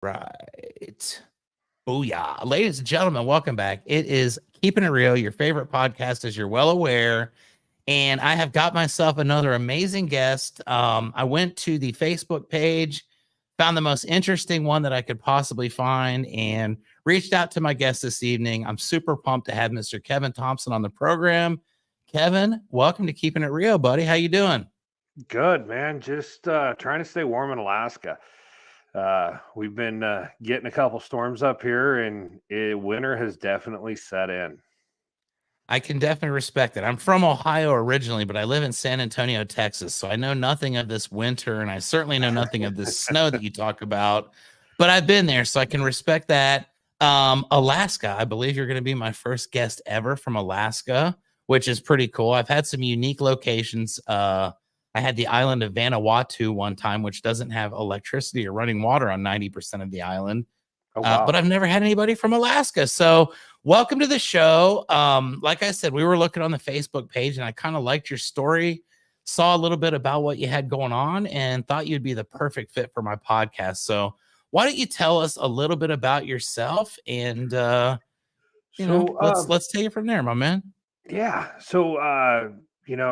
Right. Booyah. Ladies and gentlemen, welcome back. It is Keeping It Real, your favorite podcast, as you're well aware. And I have got myself another amazing guest. I went to the Facebook page, found the most interesting one that I could possibly find, and reached out to my guest this evening. I'm super pumped to have Mr. Kevin Thompson on the program. Kevin, welcome to Keeping It Real, buddy. How you doing? Good, man. Just trying to stay warm in Alaska. We've been getting a couple storms up here, and winter has definitely set in. I can definitely respect it. I'm from Ohio originally, but I live in San Antonio, Texas. So I know nothing of this winter, and I certainly know nothing of this snow that you talk about. But I've been there, so I can respect that. Alaska, I believe you're going to be my first guest ever from Alaska, which is pretty cool. I've had some unique locations. I had the island of Vanuatu one time, which doesn't have electricity or running water on 90% of the island. Oh, But wow. I've never had anybody from Alaska. So welcome to the show. Like I said, we were looking on the Facebook page and I kind of liked your story, saw a little bit about what you had going on, and thought you'd be the perfect fit for my podcast. So why don't you tell us a little bit about yourself and So, let's take it from there, my man. yeah. So,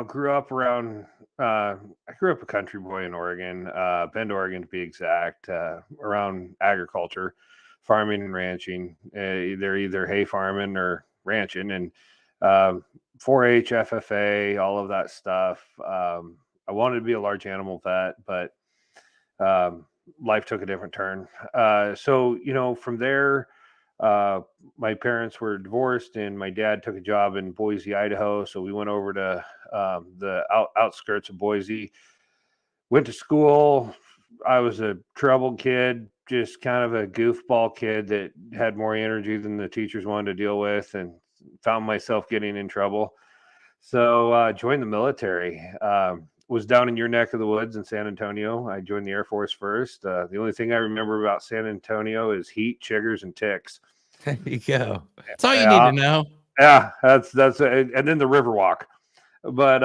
grew up around, I grew up a country boy in Oregon, Bend, Oregon to be exact, around agriculture, farming and ranching. They're either hay farming or ranching, and 4-H, FFA, all of that stuff. I wanted to be a large animal vet, but um, life took a different turn. From there, uh, my parents were divorced, and my dad took a job in Boise, Idaho. So we went over to the outskirts of Boise, went to school. I was a troubled kid, just kind of a goofball kid that had more energy than the teachers wanted to deal with, and found myself getting in trouble. So joined the military. Was down in your neck of the woods in San Antonio. I joined the Air Force first. The only thing I remember about San Antonio is heat, chiggers, and ticks. There you go. That's all you need Yeah, to know. yeah, that's and then the Riverwalk. But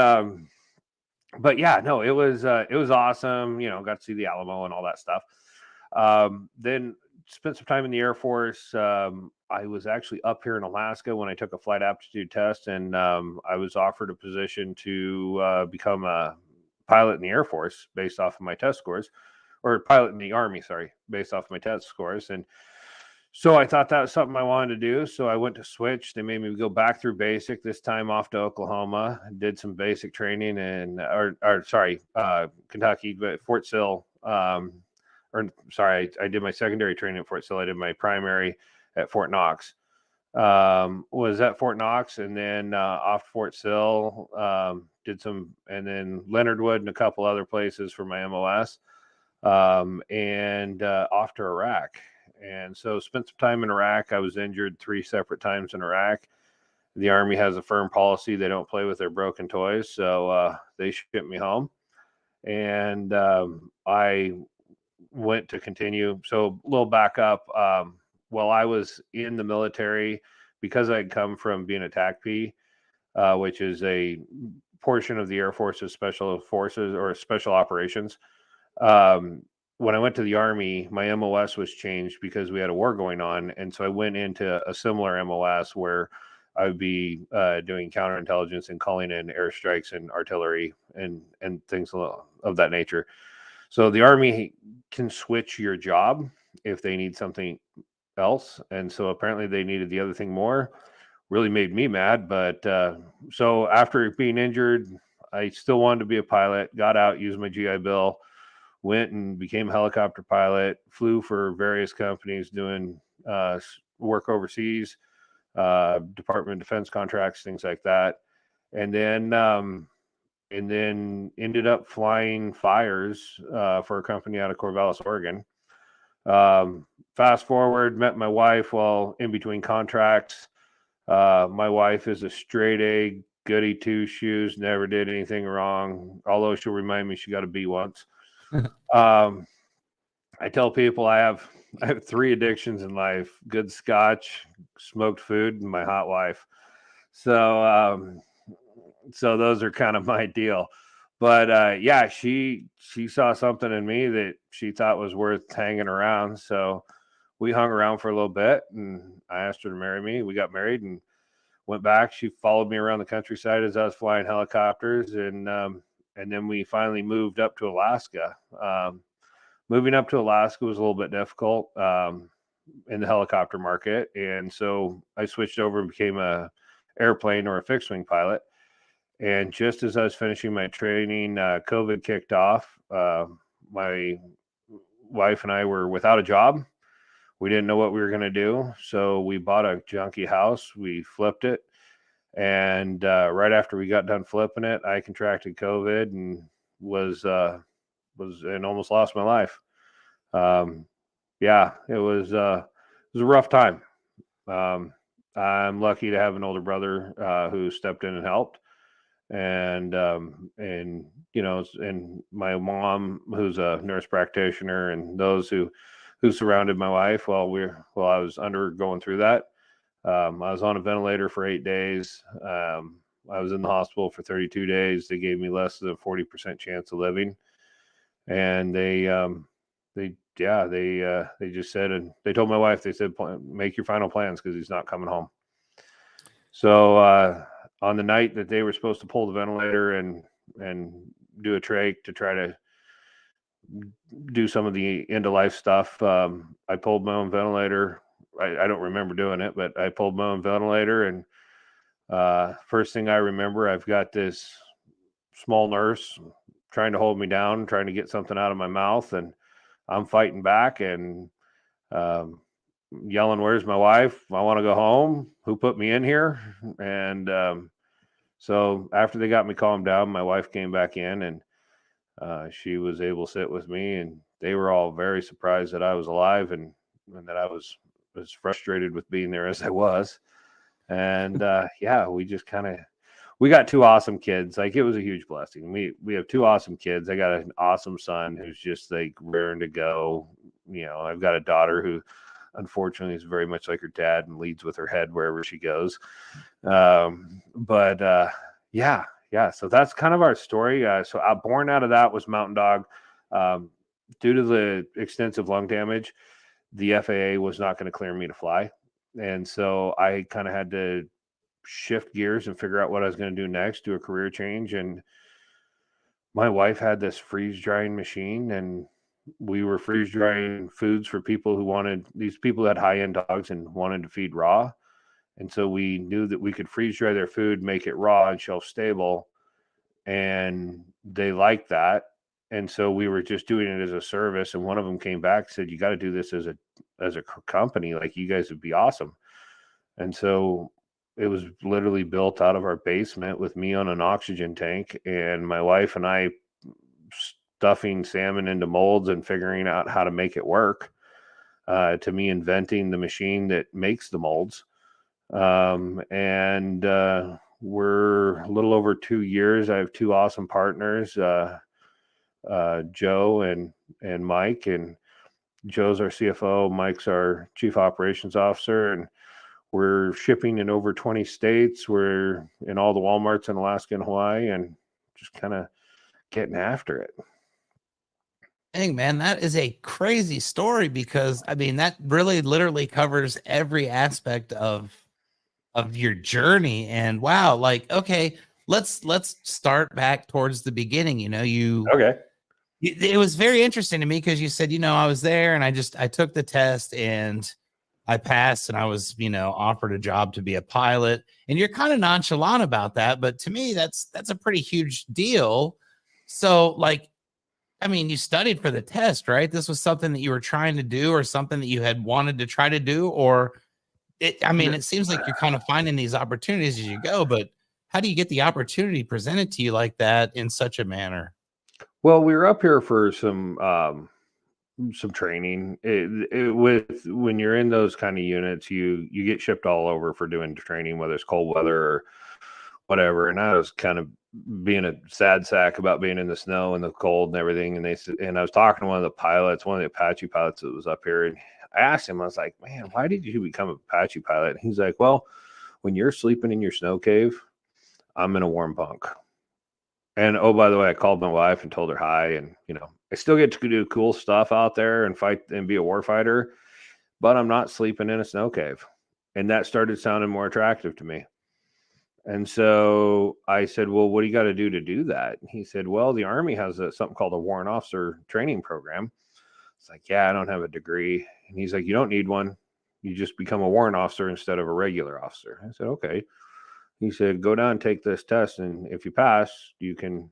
yeah, no, it was awesome. Got to see the Alamo and all that stuff. Then spent some time in the Air Force. I was actually up here in Alaska when I took a flight aptitude test, and I was offered a position to become a pilot in the Air Force based off of my test scores, or pilot in the Army, sorry, based off of my test scores. And so I thought that was something I wanted to do. So I went to switch. They made me go back through basic, this time off to Oklahoma, did some basic training in, Kentucky, but Fort Sill. I did my secondary training at Fort Sill. I did my primary at Fort Knox. Was at Fort Knox, and then off Fort Sill, did some, and then Leonard Wood and a couple other places for my MOS, and off to Iraq. And so spent some time in Iraq. I was injured 3 separate times in Iraq. The Army has a firm policy. They don't play with their broken toys. So they shipped me home. And I went to continue. So a little back up. While I was in the military, because I'd come from being a TACP, which is a portion of the Air Force's special forces or special operations, when I went to the Army, my MOS was changed because we had a war going on. And so I went into a similar MOS where I would be doing counterintelligence and calling in airstrikes and artillery and things of that nature. So the Army can switch your job if they need something else. And so apparently they needed the other thing more. Really made me mad. But so after being injured, I still wanted to be a pilot, got out, used my GI Bill, went and became a helicopter pilot, flew for various companies doing work overseas, Department of Defense contracts, things like that. And then ended up flying fires for a company out of Corvallis, Oregon. Fast forward, met my wife while in between contracts. My wife is a straight A, goody two shoes, never did anything wrong, although she'll remind me she got a B once. I tell people I have 3 addictions in life: good scotch, smoked food, and my hot wife. So so those are kind of my deal. But yeah, she saw something in me that she thought was worth hanging around. So we hung around for a little bit, and I asked her to marry me. We got married and went back. She followed me around the countryside as I was flying helicopters, and then we finally moved up to Alaska. Moving up to Alaska was a little bit difficult in the helicopter market, and so I switched over and became a airplane or a fixed wing pilot. And just as I was finishing my training, COVID kicked off. My wife and I were without a job. We didn't know what we were going to do, so we bought a junky house. We flipped it, and right after we got done flipping it, I contracted COVID and was and almost lost my life. Yeah, it was a rough time. I'm lucky to have an older brother who stepped in and helped, and and my mom, who's a nurse practitioner, and those who surrounded my wife while I was undergoing through that. I was on a ventilator for 8 days. I was in the hospital for 32 days. They gave me less than a 40% chance of living, and they just said, and they told my wife, they said, make your final plans because he's not coming home. So on the night that they were supposed to pull the ventilator and do a trach to try to do some of the end of life stuff, I pulled my own ventilator. I don't remember doing it, but I pulled my own ventilator, and first thing I remember, I've got this small nurse trying to hold me down, trying to get something out of my mouth, and I'm fighting back and yelling, "Where's my wife? I want to go home. Who put me in here?" And so after they got me calmed down, my wife came back in, and she was able to sit with me, and they were all very surprised that I was alive and that I was as frustrated with being there as I was. And yeah, we got two awesome kids. Like, it was a huge blessing. We have two awesome kids. I got an awesome son who's just like raring to go. I've got a daughter who unfortunately is very much like her dad and leads with her head wherever she goes. But yeah. So that's kind of our story. So born out of that was Mountain Dog. Due to the extensive lung damage, the FAA was not going to clear me to fly. And so I kind of had to shift gears and figure out what I was going to do next, do a career change. And my wife had this freeze drying machine, and we were freeze drying foods for people these people had high end dogs and wanted to feed raw. And so we knew that we could freeze dry their food, make it raw and shelf stable. And they liked that. And so we were just doing it as a service. And one of them came back and said, "You got to do this as a company. Like, you guys would be awesome." And so it was literally built out of our basement with me on an oxygen tank and my wife and I stuffing salmon into molds and figuring out how to make it work, to me inventing the machine that makes the molds. And we're a little over 2 years. I have two awesome partners, Joe and Mike. And Joe's our CFO, Mike's our chief operations officer, and we're shipping in over 20 states. We're in all the Wal Marts in Alaska and Hawaii, and just kind of getting after it. Dang, man, that is a crazy story, because I mean, that really literally covers every aspect of your journey. And wow, like, okay, let's start back towards the beginning. Okay. It was very interesting to me because you said, I was there and I took the test and I passed, and I was, offered a job to be a pilot, and you're kind of nonchalant about that. But to me, that's a pretty huge deal. So, like, I mean, you studied for the test, right? This was something that you were trying to do, or something that you had wanted to try to do, or it seems like you're kind of finding these opportunities as you go, but how do you get the opportunity presented to you like that in such a manner? Well, we were up here for some training. When you're in those kind of units, you get shipped all over for doing training, whether it's cold weather or whatever. And I was kind of being a sad sack about being in the snow and the cold and everything. And I was talking to one of the pilots, one of the Apache pilots that was up here, and I asked him, I was like, "Man, why did you become an Apache pilot?" And he's like, "Well, when you're sleeping in your snow cave, I'm in a warm bunk." And oh, by the way, I called my wife and told her hi. And, I still get to do cool stuff out there and fight and be a war fighter, but I'm not sleeping in a snow cave. And that started sounding more attractive to me. And so I said, well, what do you got to do that? And he said, well, the Army has something called a warrant officer training program. It's like, yeah, I don't have a degree. And he's like, you don't need one. You just become a warrant officer instead of a regular officer. I said, okay. He said, go down and take this test. And if you pass, you can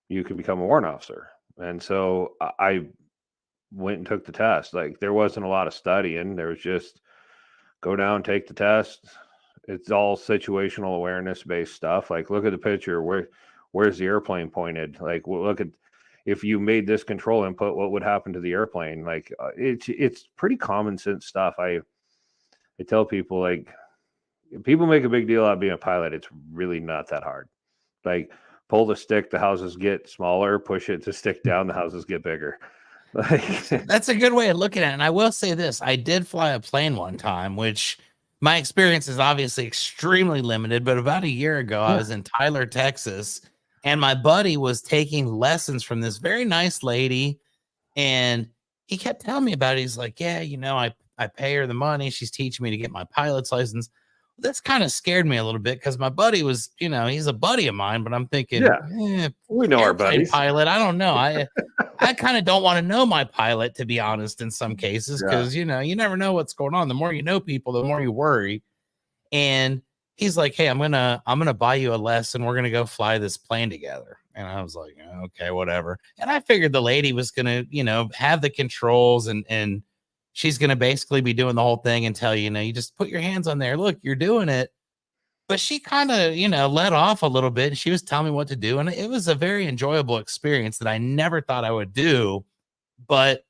become a warrant officer. And so I went and took the test. Like, there wasn't a lot of studying. There was just go down, take the test. It's all situational awareness based stuff. Like, look at the picture. Where's the airplane pointed? Like, look at, if you made this control input, what would happen to the airplane? Like, it's pretty common sense stuff. I tell people, like, people make a big deal out of being a pilot. It's really not that hard. Like, pull the stick, the houses get smaller. Push it to stick down, the houses get bigger. Like, That's a good way of looking at it. And I will say this, I did fly a plane one time, which my experience is obviously extremely limited, but about a year ago, I was in Tyler, Texas, and my buddy was taking lessons from this very nice lady. And he kept telling me about it. He's like, yeah, I pay her the money. She's teaching me to get my pilot's license. That's kind of scared me a little bit because my buddy was, he's a buddy of mine, but I'm thinking, we know our airplane buddies. pilot. I don't know. I kind of don't want to know my pilot, to be honest, in some cases, because, you never know what's going on. The more you know people, the more you worry. And he's like, hey, I'm going to buy you a lesson. We're going to go fly this plane together. And I was like, okay, whatever. And I figured the lady was going to, have the controls and she's going to basically be doing the whole thing and tell you, you just put your hands on there. Look, you're doing it. But she kind of, let off a little bit. And she was telling me what to do. And it was a very enjoyable experience that I never thought I would do. But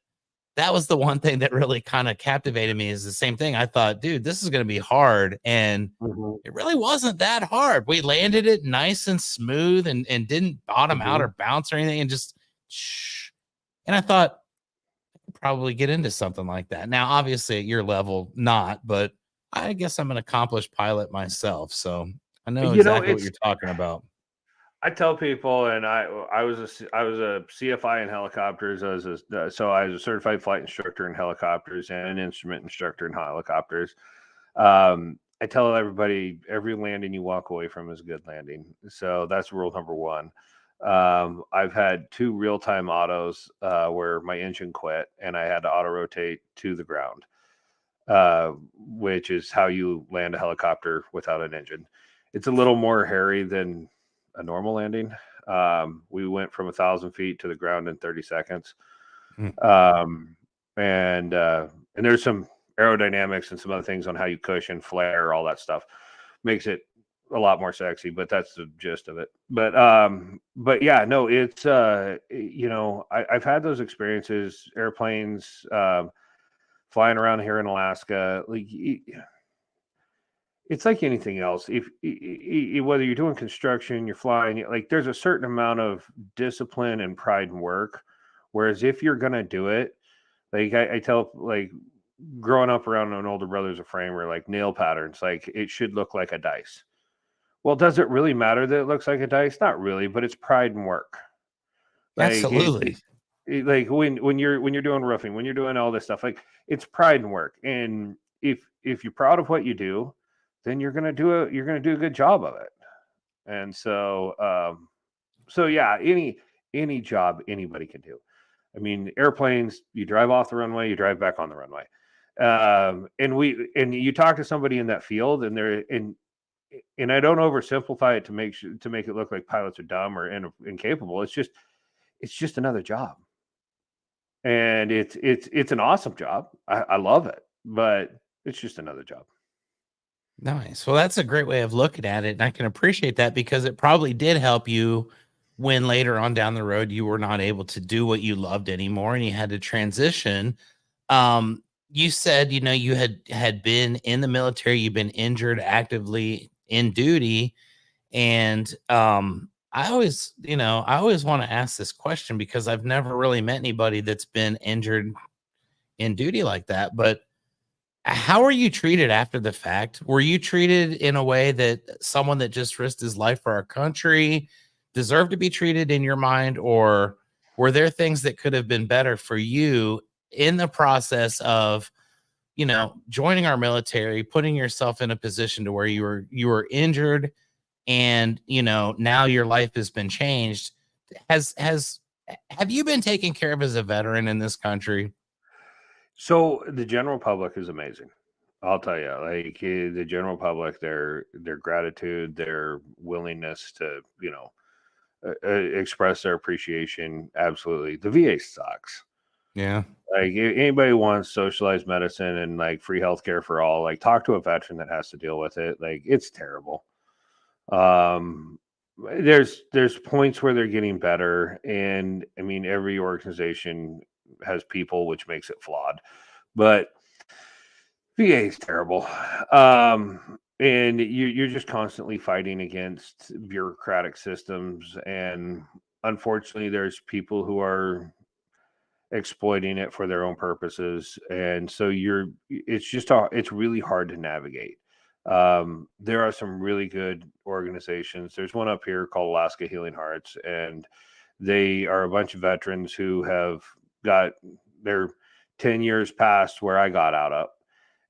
that was the one thing that really kind of captivated me, is the same thing. I thought, dude, this is going to be hard. And it really wasn't that hard. We landed it nice and smooth and didn't bottom out or bounce or anything. And just, and I thought, probably get into something like that. Now, obviously at your level, not, but I guess I'm an accomplished pilot myself, so I know exactly what you're talking about. I tell people, and I was a CFI in helicopters. So I was a certified flight instructor in helicopters and an instrument instructor in helicopters. I tell everybody, every landing you walk away from is a good landing. So that's rule number one. I've had 2 real-time autos where my engine quit and I had to auto rotate to the ground, which is how you land a helicopter without an engine. It's a little more hairy than a normal landing. We went from 1,000 feet to the ground in 30 seconds. And there's some aerodynamics and some other things on how you cushion, flare, all that stuff. Makes it a lot more sexy, but that's the gist of it. But yeah, no, it's I've had those experiences, airplanes, flying around here in Alaska. Like, it's like anything else. If whether you're doing construction, you're flying, like, there's a certain amount of discipline and pride and work. Whereas if you're gonna do it, like I tell, like, growing up around an older brother's a framer, like, nail patterns, like, it should look like a dice. Well, does it really matter that it looks like a dice? Not really, but it's pride and work. Like, Absolutely. Like when you're doing roofing, when you're doing all this stuff, like, it's pride and work. And if you're proud of what you do, then you're gonna do a good job of it. And so yeah, any job anybody can do. I mean, airplanes, you drive off the runway, you drive back on the runway. And you talk to somebody in that field, and I don't oversimplify it to make it look like pilots are dumb or incapable. It's just another job, and it's an awesome job. I love it, but it's just another job. Nice. Well, that's a great way of looking at it, and I can appreciate that, because it probably did help you when later on down the road you were not able to do what you loved anymore and you had to transition. You said, you had been in the military, you've been injured actively in duty. And I always want to ask this question because I've never really met anybody that's been injured in duty like that. But how are you treated after the fact? Were you treated in a way that someone that just risked his life for our country? deserve to be treated in your mind, or were there things that could have been better for you in the process of, joining our military, putting yourself in a position to where you were injured, and now your life has been changed? Have you been taken care of as a veteran in this country? So the general public is amazing. I'll tell you, like the general public, their gratitude, their willingness to, express their appreciation. Absolutely. The VA sucks. Yeah. Like anybody wants socialized medicine and like free healthcare for all, like talk to a veteran that has to deal with it. Like it's terrible. Um, there's points where they're getting better, and I mean every organization has people, which makes it flawed. But VA is terrible. And you're just constantly fighting against bureaucratic systems. And unfortunately, there's people who are exploiting it for their own purposes. And so it's really hard to navigate. There are some really good organizations. There's one up here called Alaska Healing Hearts, and they are a bunch of veterans who have got their 10 years past where I got out of.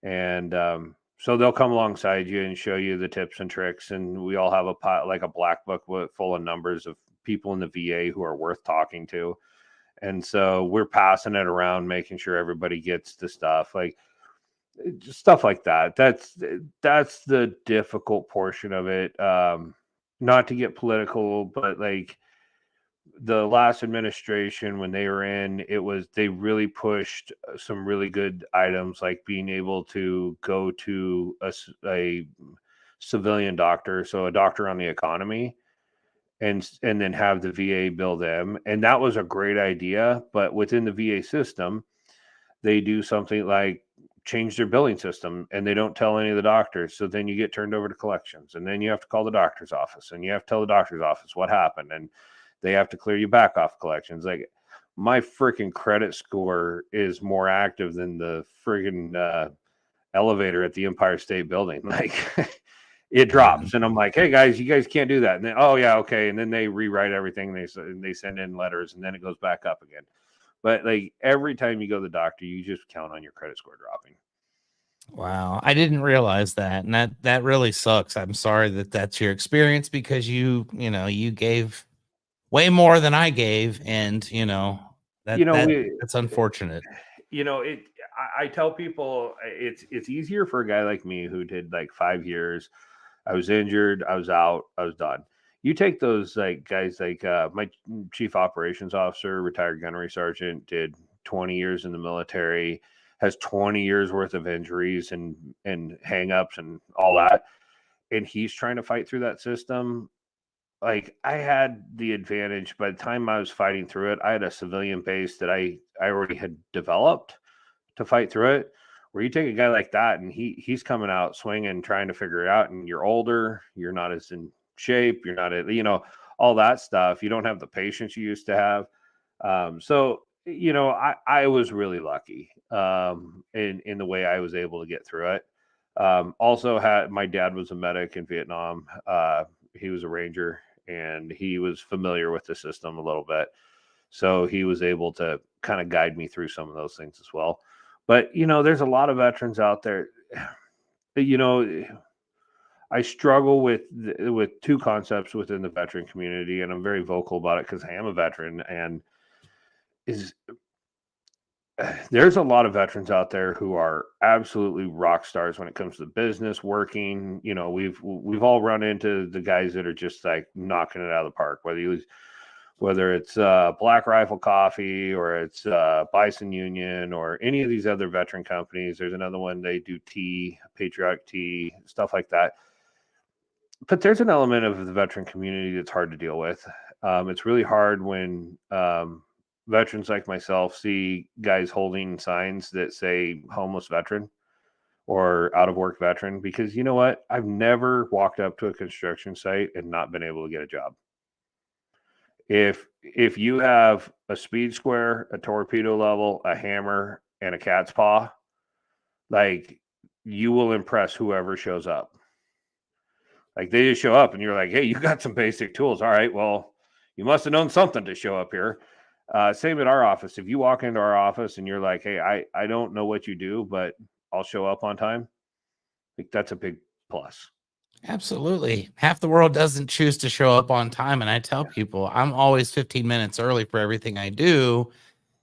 And so they'll come alongside you and show you the tips and tricks. And we all have like a black book full of numbers of people in the VA who are worth talking to. And so we're passing it around, making sure everybody gets the stuff, like just stuff like that. That's the difficult portion of it. Not to get political, but like the last administration, when they were in, they really pushed some really good items, like being able to go to a civilian doctor, so a doctor on the economy, and then have the VA bill them. And that was a great idea. But within the VA system, they do something like change their billing system, and they don't tell any of the doctors. So then you get turned over to collections, and then you have to call the doctor's office, and you have to tell the doctor's office what happened, and they have to clear you back off collections. Like my freaking credit score is more active than the friggin' elevator at the Empire State Building. Like it drops, and I'm like, hey guys, you guys can't do that. And then, oh yeah, okay. And then they rewrite everything. They send in letters, and then it goes back up again. But like every time you go to the doctor, you just count on your credit score dropping. Wow, I didn't realize that, and that really sucks. I'm sorry that that's your experience, because you gave way more than I gave, and that's unfortunate. I tell people it's easier for a guy like me who did like 5 years. I was injured, I was out, I was done. You take those like guys like my chief operations officer, retired gunnery sergeant, did 20 years in the military, has 20 years worth of injuries and hangups and all that, and he's trying to fight through that system. Like I had the advantage. By the time I was fighting through it, I had a civilian base that I already had developed to fight through it. Where you take a guy like that and he's coming out swinging, trying to figure it out, and you're older, you're not as in shape, you're not all that stuff. You don't have the patience you used to have. So I was really lucky in the way I was able to get through it. Also had my dad was a medic in Vietnam. He was a ranger, and he was familiar with the system a little bit. So he was able to kind of guide me through some of those things as well. But, there's a lot of veterans out there. I struggle with two concepts within the veteran community, and I'm very vocal about it because I am a veteran. And there's a lot of veterans out there who are absolutely rock stars when it comes to business, working. We've all run into the guys that are just like knocking it out of the park, whether it's Black Rifle Coffee or it's Bison Union or any of these other veteran companies. There's another one, they do tea, patriotic tea, stuff like that. But there's an element of the veteran community that's hard to deal with. It's really hard when veterans like myself see guys holding signs that say homeless veteran or out of work veteran, because you know what? I've never walked up to a construction site and not been able to get a job. If you have a speed square, a torpedo level, a hammer, and a cat's paw, like you will impress whoever shows up. Like they just show up and you're like, hey, you got some basic tools. All right, well, You must have known something to show up here. Same at our office. If you walk into our office and you're like, hey, I don't know what you do, but I'll show up on time, like that's a big plus. Absolutely. Half the world doesn't choose to show up on time. And I tell people I'm always 15 minutes early for everything I do.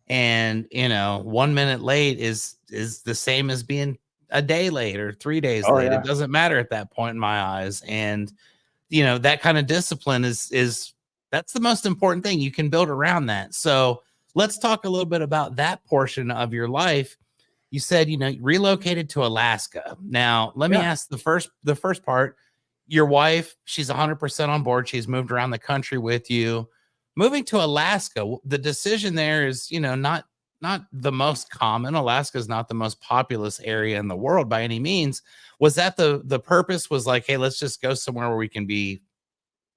And 1 minute late is the same as being a day late or 3 days Oh late. It yeah. doesn't matter at that point in my eyes. And that kind of discipline is that's the most important thing. You can build around that. So let's talk a little bit about that portion of your life. You said you relocated to Alaska. Now let me Yeah. ask the first part. Your wife, she's 100% on board. She's moved around the country with you. Moving to Alaska, the decision there is not the most common. Alaska is not the most populous area in the world by any means. Was that the purpose? Was like, hey, let's just go somewhere where we can be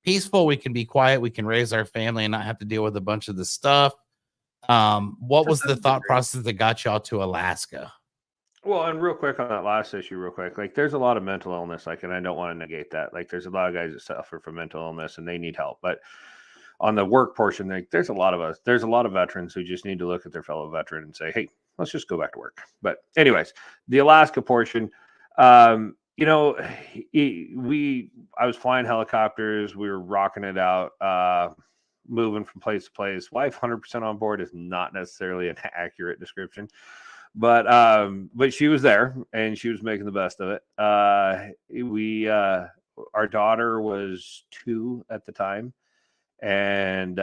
peaceful, we can be quiet, we can raise our family and not have to deal with a bunch of this stuff. What To was the some thought degree. process that got y'all to Alaska? Well, and real quick on that last issue, real quick, like there's a lot of mental illness, like, and I don't want to negate that. Like, there's a lot of guys that suffer from mental illness and they need help. But on the work portion, like, there's a lot of us, there's a lot of veterans who just need to look at their fellow veteran and say, hey, let's just go back to work. But, anyways, the Alaska portion, you know, I was flying helicopters, we were rocking it out, moving from place to place. Wife 100% on board is not necessarily an accurate description. But she was there and she was making the best of it. Our daughter was 2 at the time, and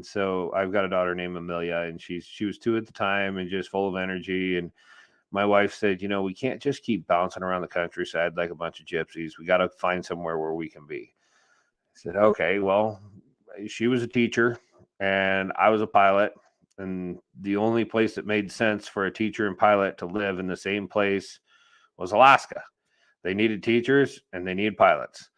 so I've got a daughter named Amelia, and she was 2 at the time and just full of energy. And my wife said, we can't just keep bouncing around the countryside like a bunch of gypsies. We got to find somewhere where we can be. I said, okay, well, she was a teacher and I was a pilot. And the only place that made sense for a teacher and pilot to live in the same place was Alaska. They needed teachers and they needed pilots.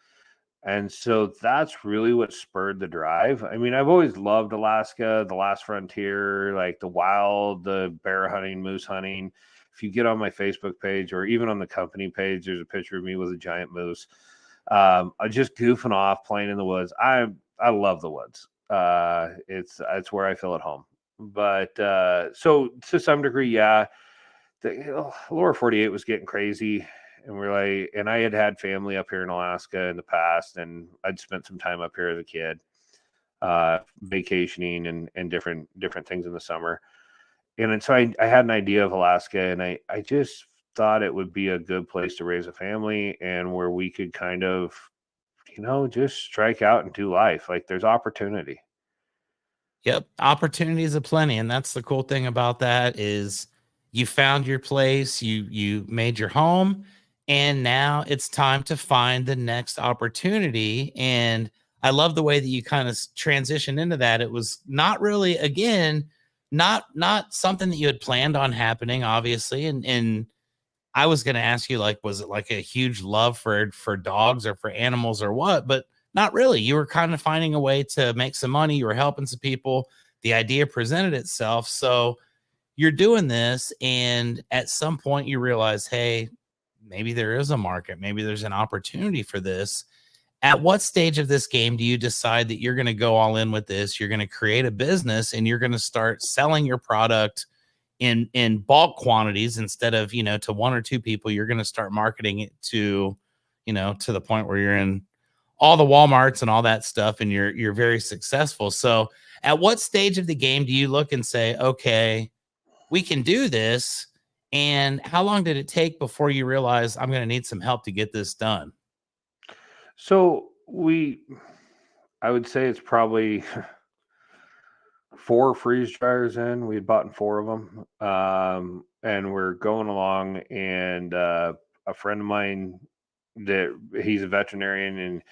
And so that's really what spurred the drive. I mean, I've always loved Alaska, the last frontier, like the wild, the bear hunting, moose hunting. If you get on my Facebook page or even on the company page, there's a picture of me with a giant moose. I'm just goofing off, playing in the woods. I love the woods. It's where I feel at home. But so to some degree, yeah, the lower 48 was getting crazy. And and I had family up here in Alaska in the past, and I'd spent some time up here as a kid, vacationing and different things in the summer. And so I had an idea of Alaska, and I just thought it would be a good place to raise a family and where we could kind of, just strike out and do life. Like there's opportunity. Yep, opportunities aplenty, and that's the cool thing about that is you found your place, you made your home, and now it's time to find the next opportunity. And I love the way that you kind of transitioned into that. It was not really, again, not something that you had planned on happening, obviously. And I was going to ask you, like, was it like a huge love for dogs or for animals or what? But not really. You were kind of finding a way to make some money. You were helping some people. The idea presented itself. So you're doing this, and at some point you realize, hey, maybe there is a market. Maybe there's an opportunity for this. At what stage of this game do you decide that you're going to go all in with this? You're going to create a business and you're going to start selling your product in bulk quantities instead of to 1 or 2 people. You're going to start marketing it to to the point where you're in all the Walmarts and all that stuff, and you're very successful. So at what stage of the game do you look and say, okay, we can do this? And how long did it take before you realize I'm going to need some help to get this done? So I would say it's probably 4 freeze dryers in. We had bought 4 of them, and we're going along. And a friend of mine that he's a veterinarian, and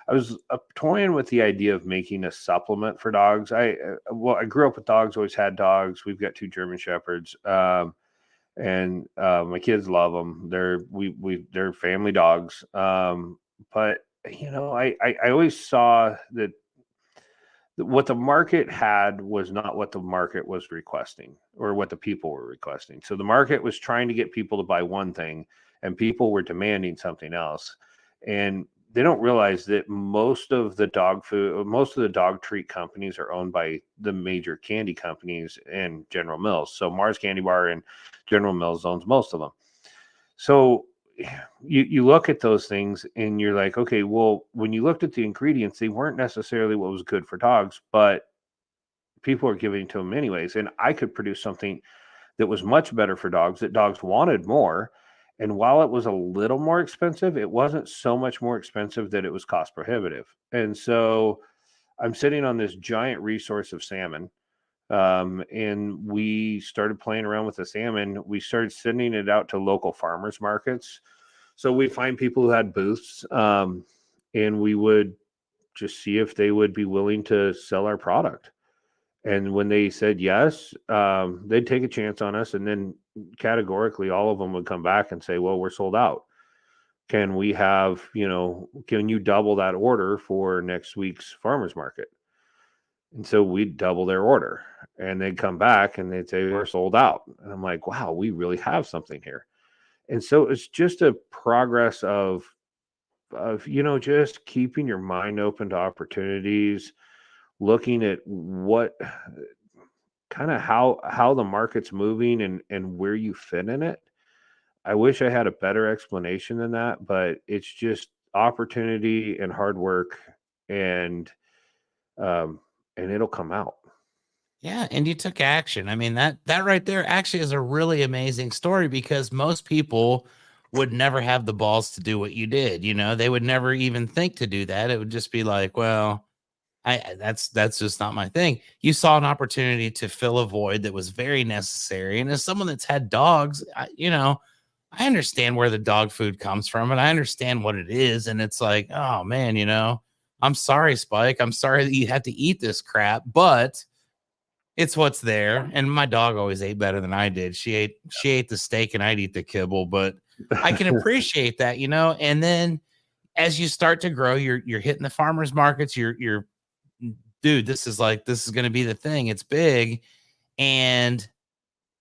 I was toying with the idea of making a supplement for dogs. I grew up with dogs, always had dogs. We've got 2 German Shepherds, and my kids love them. They're family dogs. But I always saw that what the market had was not what the market was requesting or what the people were requesting. So the market was trying to get people to buy one thing and people were demanding something else. And they don't realize that most of the dog treat companies are owned by the major candy companies and General Mills. So Mars Candy Bar and General Mills owns most of them. So you look at those things and you're like, okay, well, when you looked at the ingredients, they weren't necessarily what was good for dogs, but people are giving to them anyways. And I could produce something that was much better for dogs, that dogs wanted more. And while it was a little more expensive, it wasn't so much more expensive that it was cost prohibitive. And so I'm sitting on this giant resource of salmon. And we started playing around with the salmon. We started sending it out to local farmers markets. So we find people who had booths, and we would just see if they would be willing to sell our product. And when they said yes, they'd take a chance on us. And then categorically, all of them would come back and say, well, we're sold out. Can we have, can you double that order for next week's farmer's market? And so we'd double their order, and they'd come back and they'd say, we're sold out. And I'm like, wow, we really have something here. And so it's just a progress of, just keeping your mind open to opportunities, looking at what kind of how the market's moving and where you fit in it. I wish I had a better explanation than that, but it's just opportunity and hard work, and it'll come out. Yeah, and you took action. I mean, that right there actually is a really amazing story, because most people would never have the balls to do what you did. They would never even think to do that. It would just be like, well, that's just not my thing. You saw an opportunity to fill a void that was very necessary. And as someone that's had dogs, I understand where the dog food comes from, and I understand what it is. And it's like, oh man, I'm sorry, Spike. I'm sorry that you have to eat this crap, but it's what's there. And my dog always ate better than I did. She ate the steak and I'd eat the kibble, but I can appreciate that, And then as you start to grow, you're hitting the farmers markets, you're dude, this is going to be the thing. It's big. And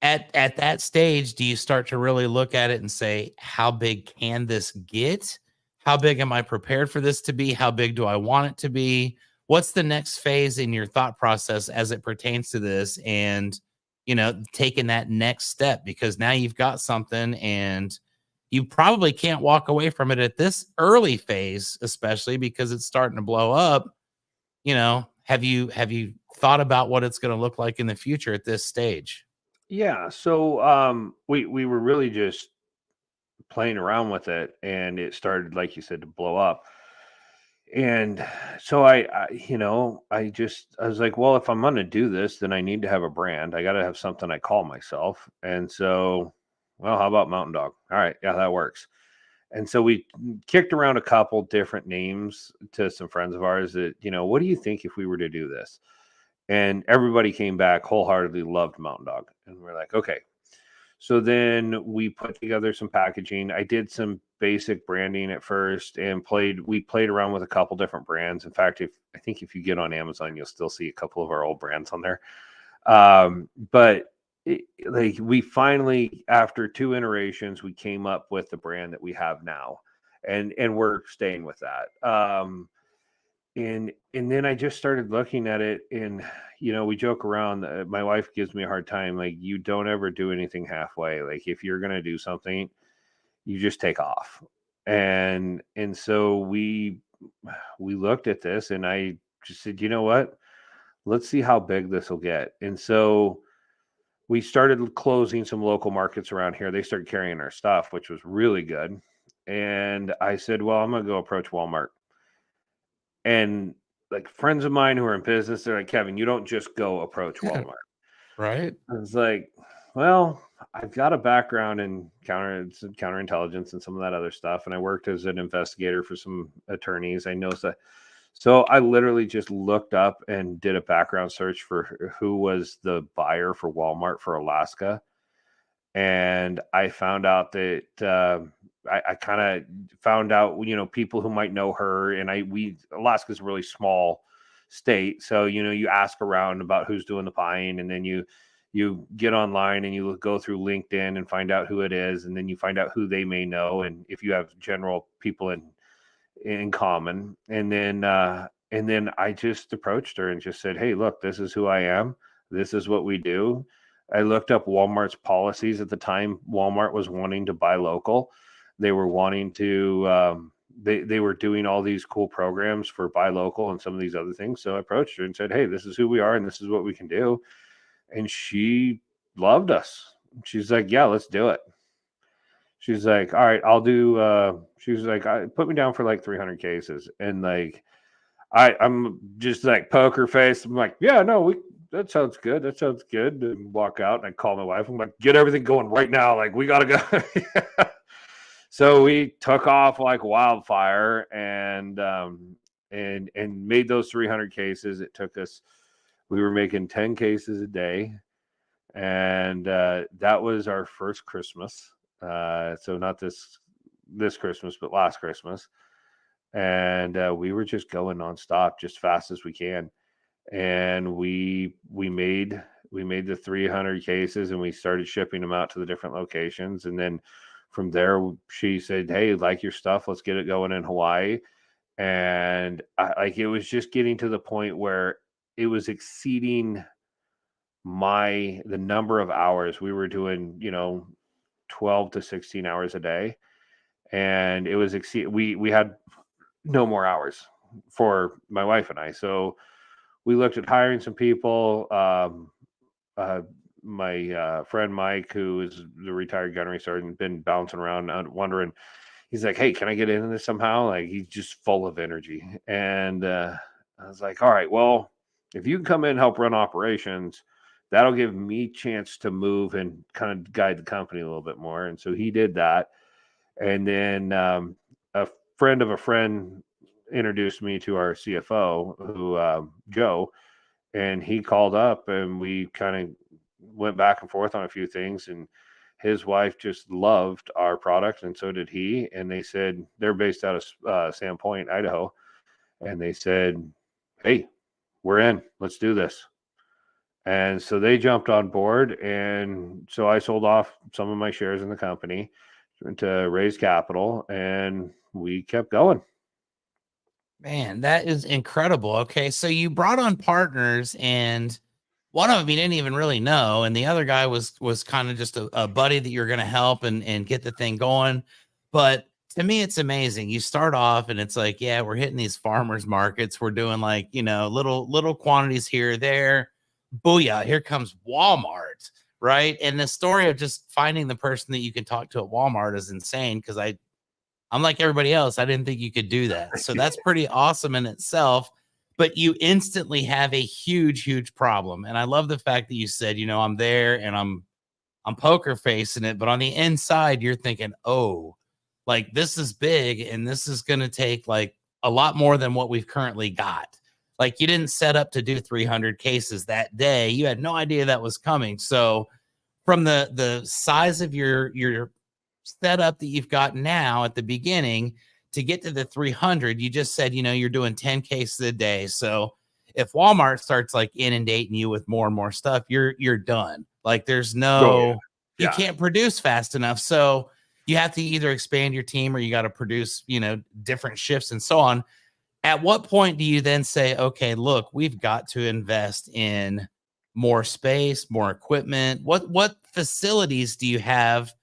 at that stage, do you start to really look at it and say, how big can this get? How big am I prepared for this to be? How big do I want it to be? What's the next phase in your thought process as it pertains to this? And, taking that next step, because now you've got something and you probably can't walk away from it at this early phase, especially because it's starting to blow up. Have you thought about what it's going to look like in the future at this stage? Yeah. So we were really just playing around with it, and it started, like you said, to blow up. And so I was like, well, if I'm going to do this, then I need to have a brand. I got to have something I call myself. And so, well, how about Mountain Dog? All right. Yeah, that works. And so we kicked around a couple different names to some friends of ours that, what do you think if we were to do this? And everybody came back wholeheartedly, loved Mountain Dog. And we're like, okay. So then we put together some packaging. I did some basic branding at first, and we played around with a couple different brands. In fact, I think if you get on Amazon, you'll still see a couple of our old brands on there. But we finally, after 2 iterations, we came up with the brand that we have now, and we're staying with that. And then I just started looking at it, and we joke around. My wife gives me a hard time. Like, you don't ever do anything halfway. Like, if you're gonna do something, you just take off. And so we looked at this, and I just said, you know what? Let's see how big this will get. And so we started closing some local markets around here. They started carrying our stuff, which was really good. And I said, well, I'm gonna go approach Wal Mart. And like, friends of mine who are in business, they're like, Kevin, you don't just go approach Walmart. Right. I was like, well, I've got a background in counterintelligence and some of that other stuff. And I worked as an investigator for some attorneys. I know that. So I literally just looked up and did a background search for who was the buyer for Walmart for Alaska. And I found out that I kind of found out, people who might know her. And Alaska's a really small state. So, you ask around about who's doing the buying, and then you get online and you go through LinkedIn and find out who it is. And then you find out who they may know. And if you have general people in common. And then I just approached her and just said, hey, look, this is who I am. This is what we do. I looked up Walmart's policies at the time. Walmart was wanting to buy local. They were wanting to, they were doing all these cool programs for buy local and some of these other things. So I approached her and said, hey, this is who we are and this is what we can do. And she loved us. She's like, yeah, let's do it. She's like, all right, I'll do, she was like, put me down for like 300 cases. And like, I'm just like poker face. I'm like, yeah, no, that sounds good. That sounds good. And walk out and I call my wife. I'm like, get everything going right now. Like, we got to go. So we took off like wildfire and made those 300 cases. It took us, we were making 10 cases a day. And that was our first Christmas. So not this Christmas, but last Christmas. And we were just going nonstop, just fast as we can. And we made the 300 cases and we started shipping them out to the different locations. And then from there, she said, hey, like your stuff, let's get it going in Hawaii. And it was just getting to the point where it was exceeding the number of hours we were doing, 12 to 16 hours a day. And it was we had no more hours for my wife and I. So we looked at hiring some people. My friend Mike, who is the retired gunnery sergeant, been bouncing around wondering, he's like, hey, can I get into this somehow? Like, he's just full of energy. And I was like, all right, well, if you can come in and help run operations, that'll give me chance to move and kind of guide the company a little bit more. And so he did that. And then a friend of a friend introduced me to our CFO, who Joe, and he called up and we kind of went back and forth on a few things. And his wife just loved our product, and so did he. And they said, they're based out of Sandpoint, Idaho. And they said, hey, we're in. Let's do this. And so they jumped on board. And so I sold off some of my shares in the company to raise capital, and we kept going. Man, that is incredible. Okay, so you brought on partners, and one of them you didn't even really know, and the other guy was kind of just a buddy that you're going to help and get the thing going. But to me, it's amazing. You start off, and it's like, yeah, we're hitting these farmers markets. We're doing like little quantities here or there. Booyah! Here comes Walmart, right? And the story of just finding the person that you can talk to at Walmart is insane, because I'm like everybody else. I didn't think you could do that. So that's pretty awesome in itself. But you instantly have a huge, huge problem. And I love the fact that you said, I'm there and I'm poker facing it. But on the inside, you're thinking, oh, like this is big and this is going to take like a lot more than what we've currently got. Like you didn't set up to do 300 cases that day. You had no idea that was coming. So from the size of your setup that you've got now at the beginning to get to the 300, you just said, you're doing 10 cases a day. So if Walmart starts like inundating you with more and more stuff, you're done. Like there's you can't produce fast enough. So you have to either expand your team or you got to produce, different shifts and so on. At what point do you then say, okay, look, we've got to invest in more space, more equipment? What facilities do you have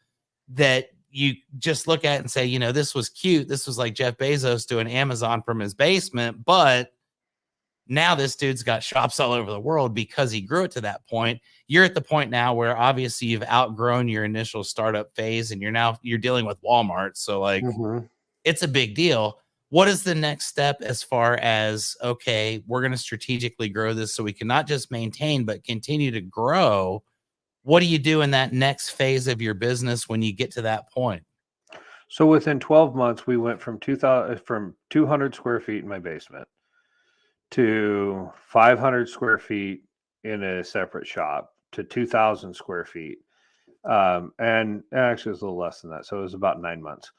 that you just look at and say, this was cute. This was like Jeff Bezos doing Amazon from his basement. But now this dude's got shops all over the world because he grew it to that point. You're at the point now where obviously you've outgrown your initial startup phase and you're dealing with Walmart. So like it's a big deal. What is the next step as far as, okay, we're going to strategically grow this so we can not just maintain, but continue to grow? What do you do in that next phase of your business when you get to that point? So within 12 months, we went from 200 square feet in my basement to 500 square feet in a separate shop to 2,000 square feet. And actually it was a little less than that. So it was about 9 months.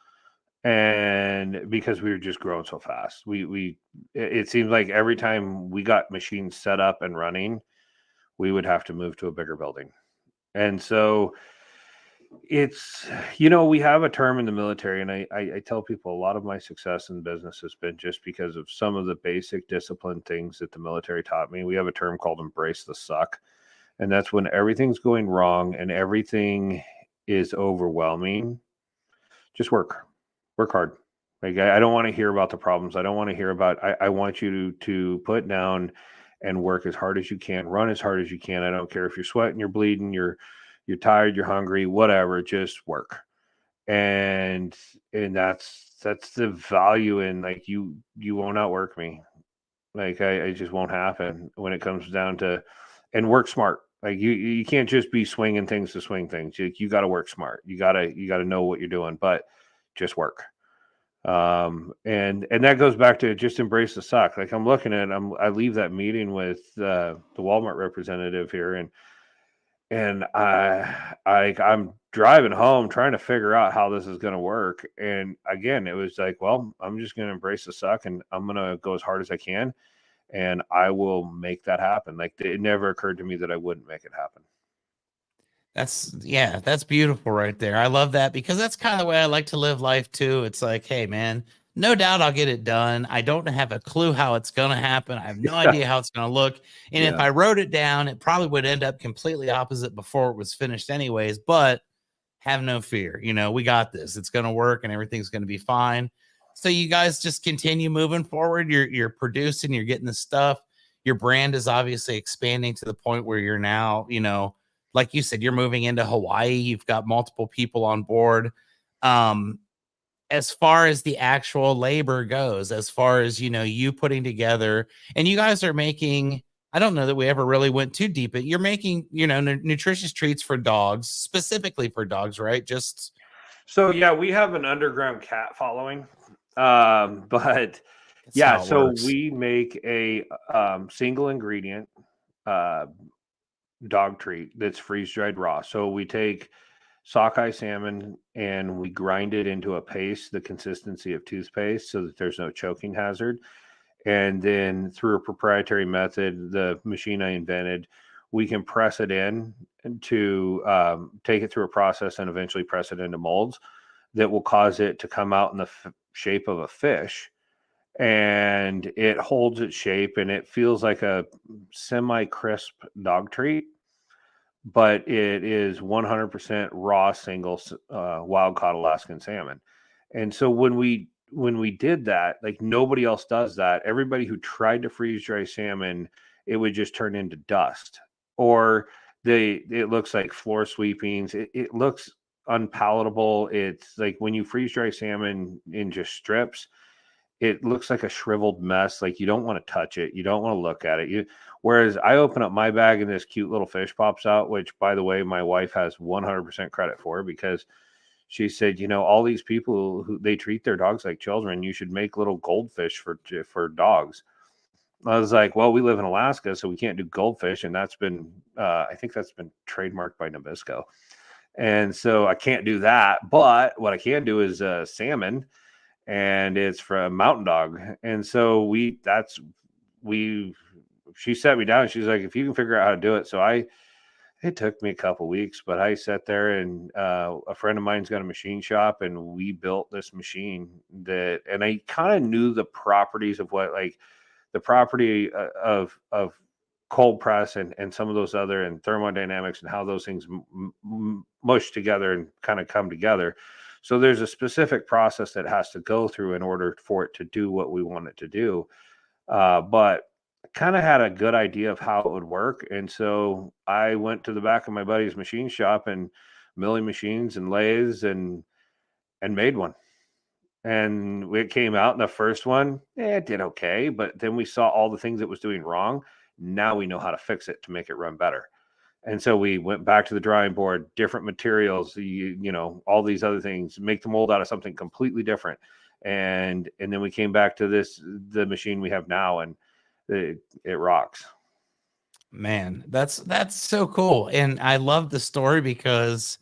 And because we were just growing so fast, it seemed like every time we got machines set up and running, we would have to move to a bigger building. And so It's, you know, we have a term in the military, and I tell people a lot of my success in business has been just because of some of the basic discipline things that the military taught me. We have a term called embrace the suck. And that's when everything's going wrong and everything is overwhelming. Just work hard. Like, I don't want to hear about the problems. I don't want to hear about, I want you to put down and work as hard as you can, run as hard as you can. I don't care if you're sweating, you're bleeding, you're tired, you're hungry, whatever, just work. And that's the value in, like, you won't outwork me. Like, I just won't happen when it comes down to, and work smart. Like, you can't just be swinging things to swing things. You got to work smart. You got to know what you're doing, but just work. And that goes back to just embrace the suck. Like, I'm looking at, I leave that meeting with the Wal Mart representative here, and I'm driving home trying to figure out how this is going to work. And again, it was like, well, I'm just going to embrace the suck, and I'm going to go as hard as I can, and I will make that happen. Like, it never occurred to me that I wouldn't make it happen. That's beautiful right there. I love that because that's kind of the way I like to live life too. It's like, hey man, no doubt I'll get it done. I don't have a clue how it's going to happen. I have no idea how it's going to look. And if I wrote it down, it probably would end up completely opposite before it was finished anyways, but have no fear. You know, we got this. It's going to work and everything's going to be fine. So you guys just continue moving forward. You're producing, you're getting the stuff. Your brand is obviously expanding to the point where you're now, you know, like you said, you're moving into Hawaii. You've got multiple people on board. As far as the actual labor goes, as far as, you know, you putting together, and you guys are making, I don't know that we ever really went too deep, but you're making, you know, nutritious treats for dogs, specifically for dogs, right? Just so, yeah, we have an underground cat following. But yeah, so works. we make a single ingredient dog treat that's freeze dried raw. So we take sockeye salmon and we grind it into a paste, the consistency of toothpaste, so that there's no choking hazard. And then through a proprietary method, the machine I invented, we can press it in to take it through a process and eventually press it into molds that will cause it to come out in the shape of a fish. And it holds its shape and it feels like a semi-crisp dog treat, but it is 100% raw single wild caught Alaskan salmon. And so when we did that, like, nobody else does that. Everybody who tried to freeze dry salmon, it would just turn into dust, or it looks like floor sweepings. It looks unpalatable. It's like when you freeze dry salmon in just strips, it looks like a shriveled mess. Like, you don't want to touch it. You don't want to look at it. Whereas I open up my bag and this cute little fish pops out, which, by the way, my wife has 100% credit for, because she said, you know, all these people who they treat their dogs like children, you should make little goldfish for dogs. I was like, well, we live in Alaska, so we can't do goldfish. And that's been, I think that's been trademarked by Nabisco. And so I can't do that. But what I can do is salmon, and it's from Mountain Dog. And so she sat me down and she's like, if you can figure out how to do it. So it took me a couple weeks, but I sat there, and a friend of mine's got a machine shop, and we built this machine and I kind of knew the properties of what, like, the property of cold press and some of those other, and thermodynamics, and how those things mush together and kind of come together. So there's a specific process that has to go through in order for it to do what we want it to do. But kind of had a good idea of how it would work. And so I went to the back of my buddy's machine shop and milling machines and lathes and made one. And it came out, and the first one, it did okay. But then we saw all the things it was doing wrong. Now we know how to fix it to make it run better. And so we went back to the drawing board, different materials, you know, all these other things, make the mold out of something completely different. And then we came back to the machine we have now, and it rocks. Man, that's so cool. And I love the story because,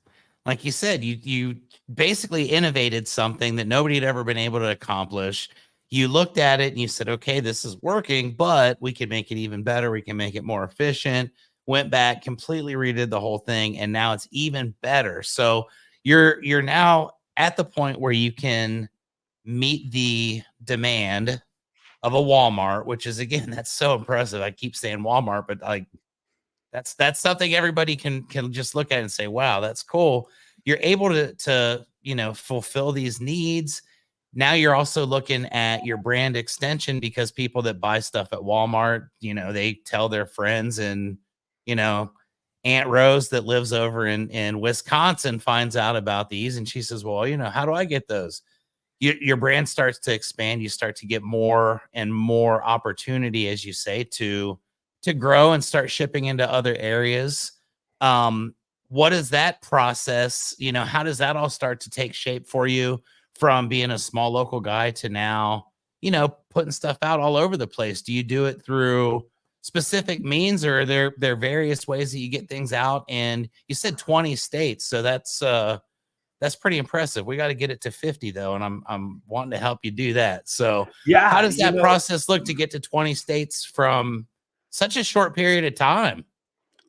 like you said, you basically innovated something that nobody had ever been able to accomplish. You looked at it and you said, okay, this is working, but we can make it even better. We can make it more efficient. went back, completely redid the whole thing, and now it's even better. So you're now at the point where you can meet the demand of a Walmart, which is, again, that's so impressive. I keep saying Walmart, but like that's something everybody can just look at and say, wow, that's cool. You're able to fulfill these needs. Now you're also looking at your brand extension, because people that buy stuff at Walmart, they tell their friends, and Aunt Rose that lives over in Wisconsin finds out about these, and she says, well, how do I get those? Your brand starts to expand. You start to get more and more opportunity, as you say, to grow and start shipping into other areas. What is that process? How does that all start to take shape for you, from being a small local guy to now, putting stuff out all over the place? Do you do it through specific means, or are there various ways that you get things out? And you said 20 states, so that's pretty impressive. We got to get it to 50 though, and I'm wanting to help you do that. So Yeah, how does that process look to get to 20 states from such a short period of time?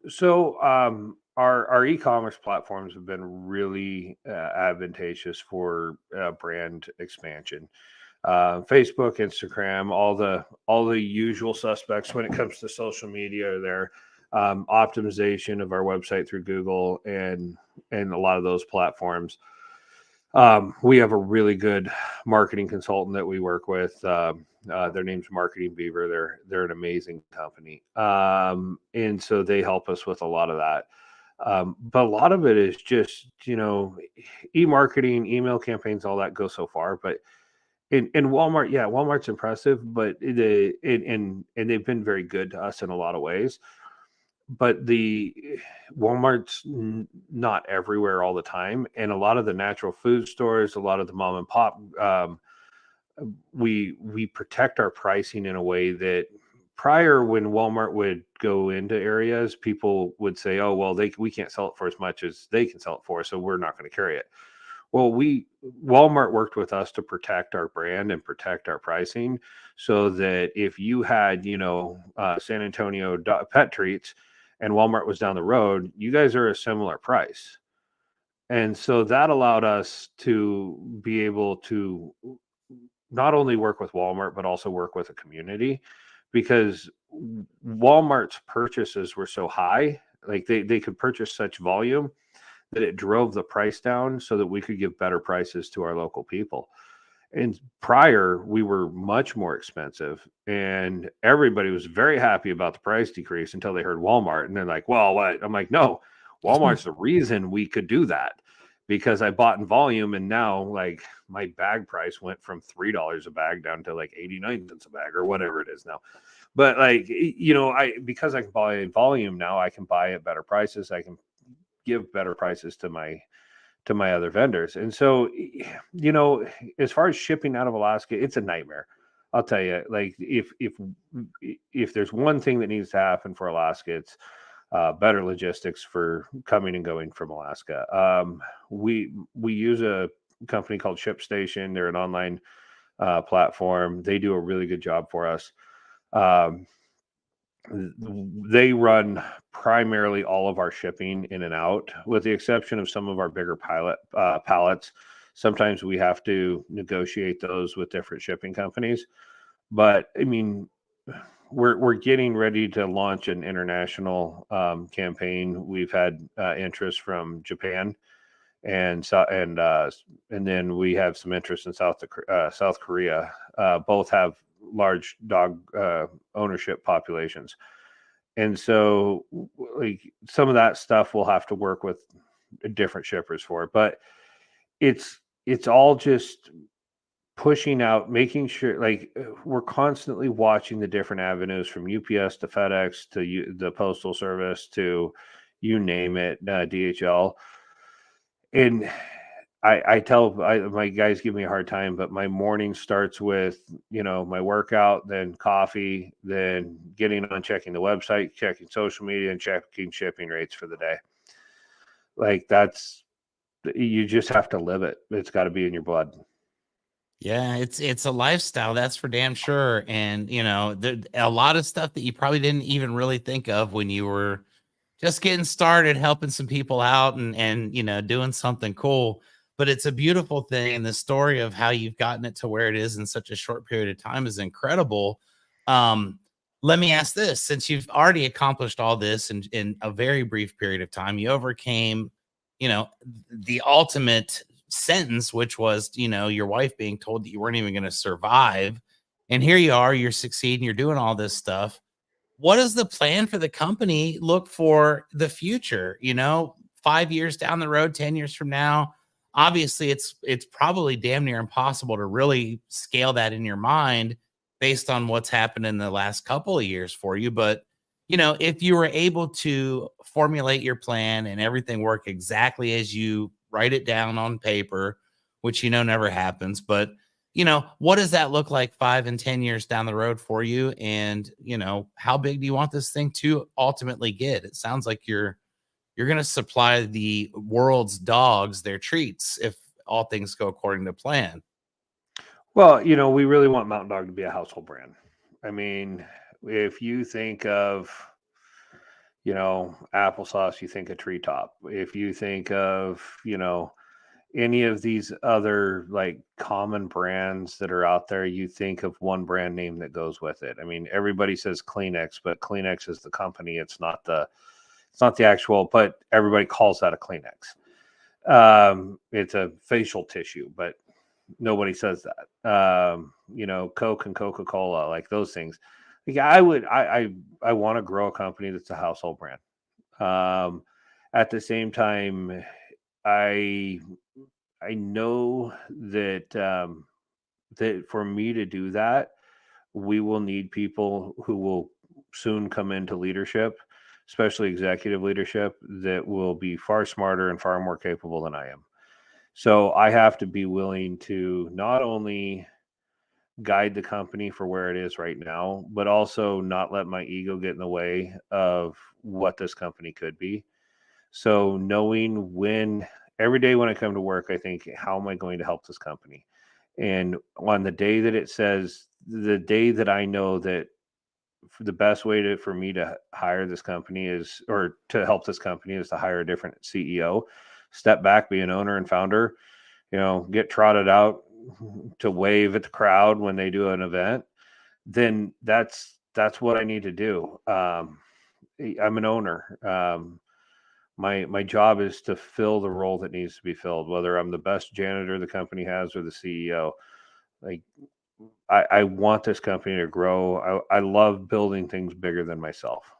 So our e-commerce platforms have been really advantageous for brand expansion. Facebook, Instagram, all the usual suspects when it comes to social media are there. Optimization of our website through Google and a lot of those platforms. We have a really good marketing consultant that we work with. Their name's Marketing Beaver. They're an amazing company, and so they help us with a lot of that. But a lot of it is just e-marketing, email campaigns, all that goes so far. But in Walmart, yeah, Walmart's impressive, but and they've been very good to us in a lot of ways. But the Walmart's not everywhere all the time, and a lot of the natural food stores, a lot of the mom and pop, we protect our pricing in a way that prior, when Walmart would go into areas, people would say, "Oh, well, we can't sell it for as much as they can sell it for, so we're not going to carry it." Well, Walmart worked with us to protect our brand and protect our pricing, so that if you had, San Antonio pet treats and Walmart was down the road, you guys are a similar price. And so that allowed us to be able to not only work with Walmart, but also work with a community, because Walmart's purchases were so high, like they could purchase such volume that it drove the price down so that we could give better prices to our local people. And prior, we were much more expensive, and everybody was very happy about the price decrease until they heard Walmart, and they're like, "Well, what?" I'm like, "No, Walmart's the reason we could do that, because I bought in volume, and now like my bag price went from $3 a bag down to like 89 cents a bag or whatever it is now." But like, because I can buy in volume now, I can buy at better prices. I can give better prices to my other vendors. And so, as far as shipping out of Alaska, it's a nightmare. I'll tell you, like if there's one thing that needs to happen for Alaska, it's better logistics for coming and going from Alaska. We use a company called ShipStation. They're an online platform. They do a really good job for us. They run primarily all of our shipping in and out, with the exception of some of our bigger pallets. Sometimes we have to negotiate those with different shipping companies. But I mean, we're getting ready to launch an international campaign. We've had interest from Japan, and then we have some interest in South Korea. Both have large dog ownership populations, and so like some of that stuff we'll have to work with different shippers for. But it's all just pushing out, making sure, like, we're constantly watching the different avenues, from UPS to FedEx to the Postal Service to you name it, DHL. And I tell my guys give me a hard time, but my morning starts with, my workout, then coffee, then getting on, checking the website, checking social media, and checking shipping rates for the day. Like, you just have to live it. It's got to be in your blood. Yeah, it's a lifestyle, that's for damn sure. And a lot of stuff that you probably didn't even really think of when you were just getting started, helping some people out and, you know, doing something cool. But it's a beautiful thing. And the story of how you've gotten it to where it is in such a short period of time is incredible. Um, Let me ask this, since you've already accomplished all this in a very brief period of time, you overcame, you know, the ultimate sentence, which was, you know, your wife being told that you weren't even going to survive. And here you are, you're succeeding, you're doing all this stuff. What is the plan for the company look for the future? You know, 5 years down the road, 10 years from now, obviously it's probably damn near impossible to really scale that in your mind based on what's happened in the last couple of years for you. But you know, if you were able to formulate your plan and everything work exactly as you write it down on paper, which you know never happens, but you know, what does that look like 5 and 10 years down the road for you? And, you know, how big do you want this thing to ultimately get? It sounds like you're going to supply the world's dogs their treats if all things go according to plan. Well, you know, we really want Mountain Dog to be a household brand. I mean, if you think of, you know, applesauce, you think of Treetop. If you think of, you know, any of these other like common brands that are out there, you think of one brand name that goes with it. I mean, everybody says Kleenex, but Kleenex is the company. It's not the actual, but everybody calls that a Kleenex. It's a facial tissue, but nobody says that. You know, Coke and Coca-Cola, like those things. Like I want to grow a company that's a household brand. At the same time, I I know that that for me to do that, we will need people who will soon come into leadership, especially executive leadership, that will be far smarter and far more capable than I am. So I have to be willing to not only guide the company for where it is right now, but also not let my ego get in the way of what this company could be. So knowing when every day when I come to work, I think, how am I going to help this company? And on the day that it says, the day that I know that the best way for me to hire this company is, or to help this company is to hire a different CEO, step back, be an owner and founder, you know, get trotted out to wave at the crowd when they do an event, then that's what I need to do. I'm an owner. My job is to fill the role that needs to be filled, whether I'm the best janitor the company has or the CEO. Like I want this company to grow. I love building things bigger than myself.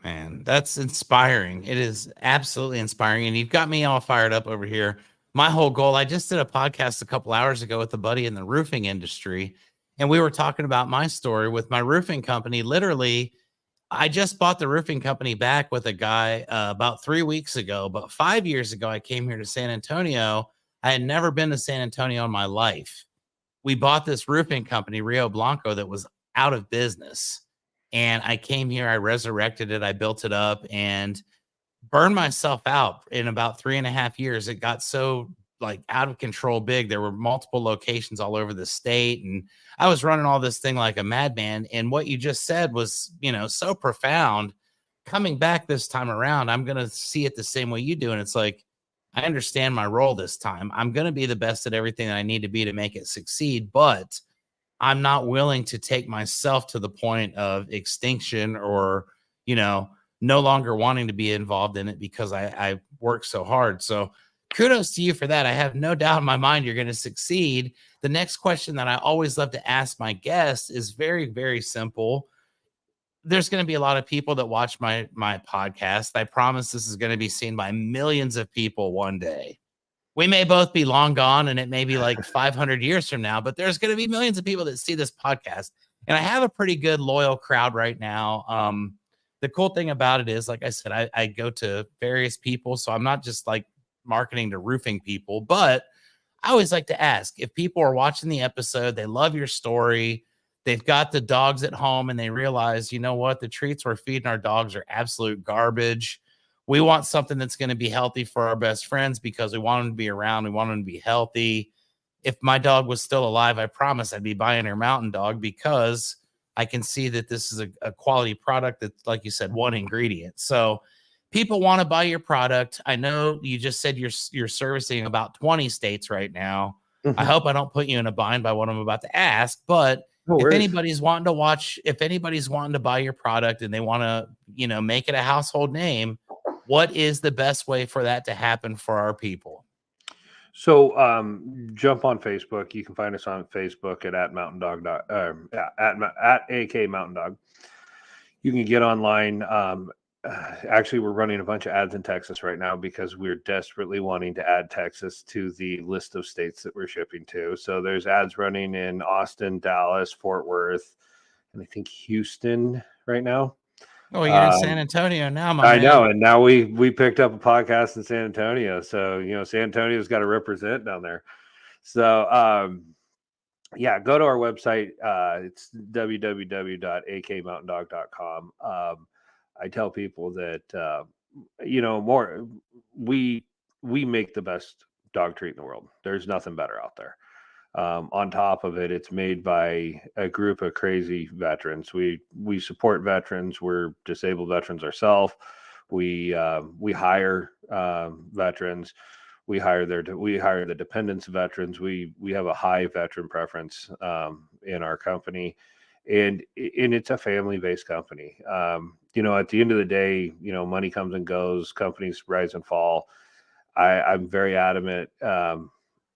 Man, that's inspiring. It is absolutely inspiring. And you've got me all fired up over here. My whole goal, I just did a podcast a couple hours ago with a buddy in the roofing industry. And we were talking about my story with my roofing company. Literally, I just bought the roofing company back with a guy about 3 weeks ago. But 5 years ago, I came here to San Antonio. I had never been to San Antonio in my life. We bought this roofing company, Rio Blanco, that was out of business. And I came here, I resurrected it, I built it up and burned myself out in about 3.5 years. It got so like out of control big. There were multiple locations all over the state. And I was running all this thing like a madman. And what you just said was, you know, so profound. Coming back this time around, I'm going to see it the same way you do. And it's like, I understand my role this time. I'm going to be the best at everything that I need to be to make it succeed, but I'm not willing to take myself to the point of extinction or, you know, no longer wanting to be involved in it because I work so hard. So kudos to you for that. I have no doubt in my mind you're going to succeed. The next question that I always love to ask my guests is very, very simple. There's going to be a lot of people that watch my podcast. I promise this is going to be seen by millions of people one day. We may both be long gone and it may be like 500 years from now, but there's going to be millions of people that see this podcast. And I have a pretty good loyal crowd right now. The cool thing about it is, like I said, I go to various people. So I'm not just like marketing to roofing people, but I always like to ask if people are watching the episode, they love your story, they've got the dogs at home and they realize, you know what, the treats we're feeding our dogs are absolute garbage. We want something that's going to be healthy for our best friends because we want them to be around. We want them to be healthy. If my dog was still alive, I promise I'd be buying her Mountain Dog because I can see that this is a quality product that's, like you said, one ingredient. So people want to buy your product. I know you just said you're servicing about 20 states right now. I hope I don't put you in a bind by what I'm about to ask, but No if worries. anybody's wanting to watch, if anybody's wanting to buy your product and they want to, you know, make it a household name, what is the best way for that to happen for our people? So jump on Facebook. You can find us on Facebook at Mountain Dog. At AK Mountain Dog. You can get online. Actually, we're running a bunch of ads in Texas right now because we're desperately wanting to add Texas to the list of states that we're shipping to. So there's ads running in Austin, Dallas, Fort Worth, and I think Houston right now. Oh, you're in San Antonio now, my I man. know, and now we picked up a podcast in San Antonio, so you know San Antonio's got to represent down there. So yeah, go to our website. It's www.akmountaindog.com. I tell people that you know we make the best dog treat in the world. There's nothing better out there. On top of it, it's made by a group of crazy veterans. We support veterans. We're disabled veterans ourselves. We hire veterans. We hire the dependents of veterans. We have a high veteran preference in our company, and it's a family based company. You know, at the end of the day, you know, money comes and goes. Companies rise and fall. I'm very adamant.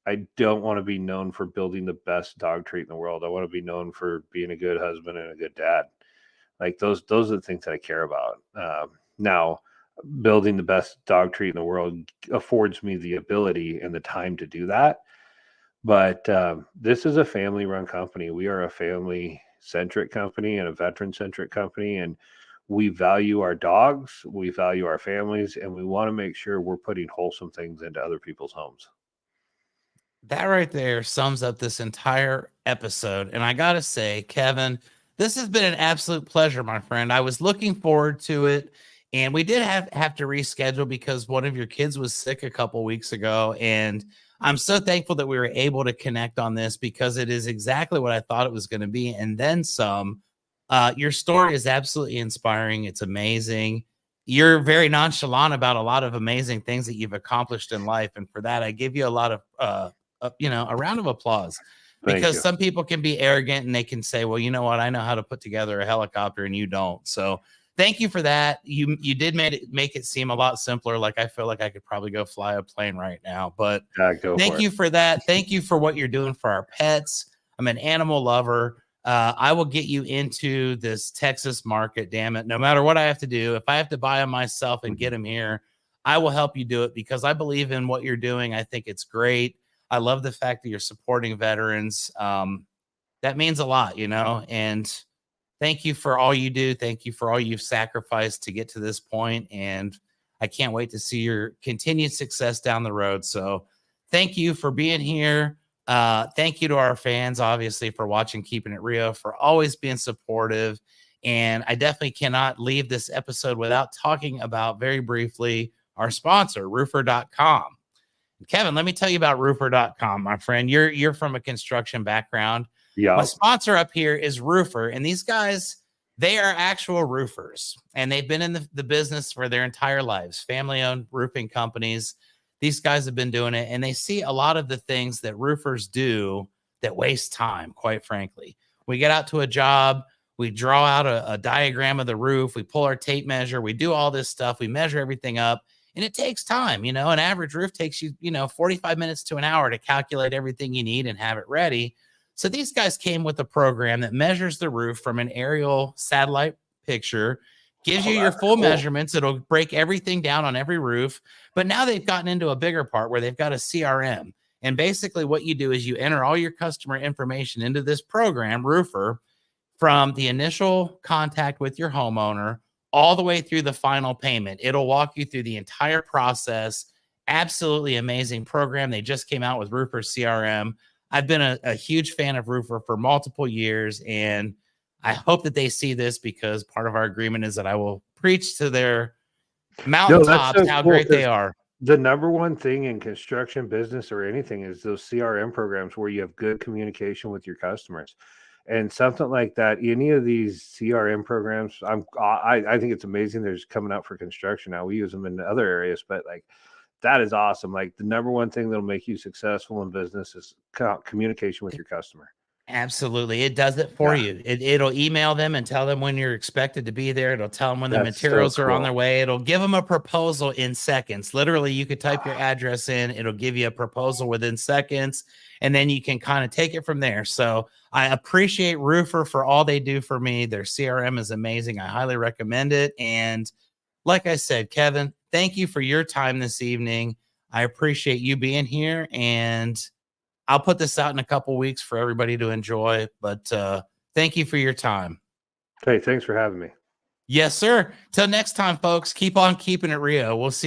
I don't want to be known for building the best dog treat in the world. I want to be known for being a good husband and a good dad. Like those are the things that I care about. Now, building the best dog treat in the world affords me the ability and the time to do that. But this is a family-run company. We are a family-centric company and a veteran-centric company, and we value our dogs, we value our families, and we want to make sure we're putting wholesome things into other people's homes. That right there sums up this entire episode. And I got to say, Kevin, this has been an absolute pleasure, my friend. I was looking forward to it. And we did have to reschedule because one of your kids was sick a couple weeks ago. And I'm so thankful that we were able to connect on this because it is exactly what I thought it was going to be. And then some. Your story is absolutely inspiring. It's amazing. You're very nonchalant about a lot of amazing things that you've accomplished in life. And for that, I give you a lot of you know, a round of applause because some people can be arrogant and they can say, well, you know what? I know how to put together a helicopter and you don't. So thank you for that. You did make it seem a lot simpler. Like I feel like I could probably go fly a plane right now, but thank you for that. Thank you for what you're doing for our pets. I'm an animal lover. I will get you into this Texas market. Damn it. No matter what I have to do, if I have to buy them myself and get them here, I will help you do it because I believe in what you're doing. I think it's great. I love the fact that you're supporting veterans. That means a lot, you know, and thank you for all you do. Thank you for all you've sacrificed to get to this point. And I can't wait to see your continued success down the road. So thank you for being here. Thank you to our fans, obviously, for watching Keeping It Real, for always being supportive. And I definitely cannot leave this episode without talking about very briefly our sponsor, roofer.com. Kevin, let me tell you about roofer.com, my friend. You're from a construction background. Yeah. My sponsor up here is Roofer, and these guys, they are actual roofers, and they've been in the business for their entire lives, family-owned roofing companies. These guys have been doing it, and they see a lot of the things that roofers do that waste time, quite frankly. We get out to a job, we draw out a diagram of the roof, we pull our tape measure, we do all this stuff, we measure everything up, and it takes time. You know, an average roof takes you, 45 minutes to an hour to calculate everything you need and have it ready. So these guys came with a program that measures the roof from an aerial satellite picture, gives you your full measurements. It'll break everything down on every roof. But now they've gotten into a bigger part where they've got a CRM. And basically what you do is you enter all your customer information into this program, Roofer, from the initial contact with your homeowner all the way through the final payment. It'll walk you through the entire process. Absolutely amazing program. They just came out with Roofer CRM. I've been a huge fan of Roofer for multiple years, and I hope that they see this because part of our agreement is that I will preach to their mountaintops how great they are. The number one thing in construction business or anything is those CRM programs where you have good communication with your customers. And something like that, any of these CRM programs, I think it's amazing. There's coming out for construction now. We use them in other areas, but like that is awesome. Like the number one thing that'll make you successful in business is communication with your customer. Absolutely. It does it for you. It'll email them and tell them when you're expected to be there. It'll tell them when the materials are on their way. It'll give them a proposal in seconds. Literally, you could type your address in. It'll give you a proposal within seconds, and then you can kind of take it from there. So I appreciate Roofer for all they do for me. Their CRM is amazing. I highly recommend it. And like I said, Kevin, thank you for your time this evening. I appreciate you being here, and I'll put this out in a couple weeks for everybody to enjoy, but thank you for your time. Hey, thanks for having me. Yes, sir. Till next time, folks, keep on keeping it real. We'll see.